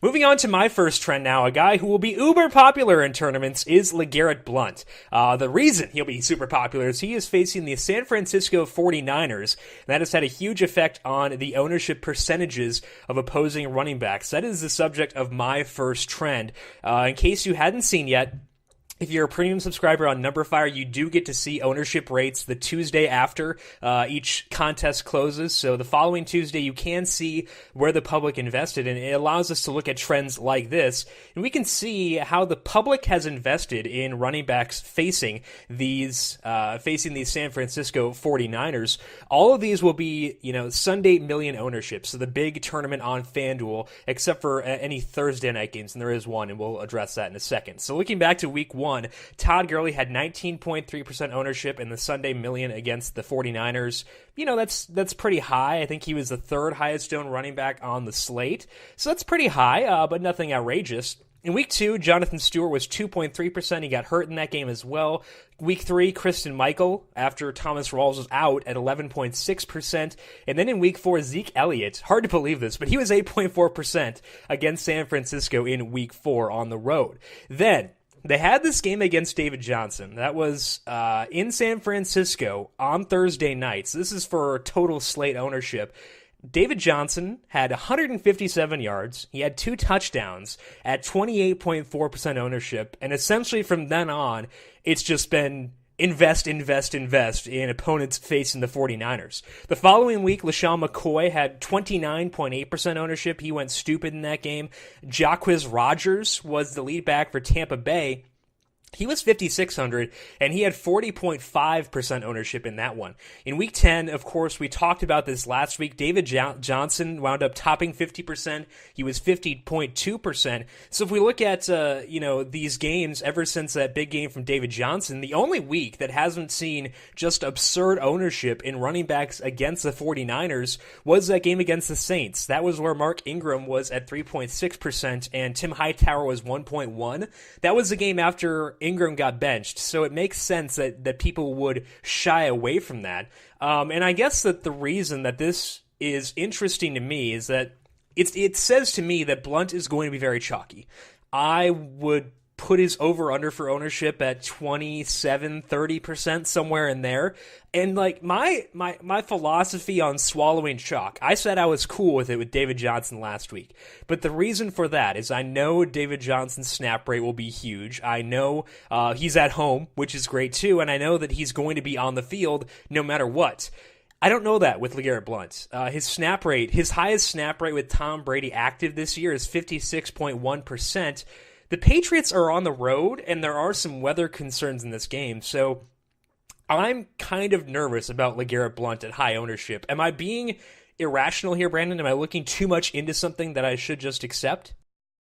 Moving on to my first trend now, a guy who will be uber popular in tournaments is LeGarrette Blount. The reason he'll be super popular is he is facing the San Francisco 49ers, and that has had a huge effect on the ownership percentages of opposing running backs. That is the subject of my first trend. In case you hadn't seen yet, if you're a premium subscriber on numberFire, you do get to see ownership rates the Tuesday after each contest closes. So the following Tuesday, you can see where the public invested, and it allows us to look at trends like this. And we can see how the public has invested in running backs facing these San Francisco 49ers. All of these will be, Sunday million ownership. So the big tournament on FanDuel, except for any Thursday night games, and there is one, and we'll address that in a second. So looking back to week 1, Todd Gurley had 19.3% ownership in the Sunday million against the 49ers. That's pretty high. I think he was the third highest owned running back on the slate. So that's pretty high, but nothing outrageous. In week 2, Jonathan Stewart was 2.3%. He got hurt in that game as well. Week 3, Kristen Michael, after Thomas Rawls was out, at 11.6%. And then in week 4, Zeke Elliott, hard to believe this, but he was 8.4% against San Francisco in week 4 on the road. Then they had this game against David Johnson. That was in San Francisco on Thursday night. So this is for total slate ownership. David Johnson had 157 yards. He had 2 touchdowns at 28.4% ownership. And essentially from then on, it's just been invest in opponents facing the 49ers. The following week, LaShawn McCoy had 29.8% ownership. He went stupid in that game. Jacquizz Rodgers was the lead back for Tampa Bay. He was 5,600, and he had 40.5% ownership in that one. In week 10, of course, we talked about this last week. David Johnson wound up topping 50%. He was 50.2%. So if we look at, these games ever since that big game from David Johnson, the only week that hasn't seen just absurd ownership in running backs against the 49ers was that game against the Saints. That was where Mark Ingram was at 3.6%, and Tim Hightower was 1.1%. That was the game after Ingram got benched, so it makes sense that people would shy away from that. And I guess that the reason that this is interesting to me is that it says to me that Blount is going to be very chalky. I would put his over-under for ownership at 27-30%, somewhere in there. And like my philosophy on swallowing chalk, I said I was cool with it with David Johnson last week. But the reason for that is I know David Johnson's snap rate will be huge. I know he's at home, which is great too, and I know that he's going to be on the field no matter what. I don't know that with LeGarrette Blount. His highest snap rate with Tom Brady active this year is 56.1%. The Patriots are on the road, and there are some weather concerns in this game, so I'm kind of nervous about LeGarrette Blount at high ownership. Am I being irrational here, Brandon? Am I looking too much into something that I should just accept?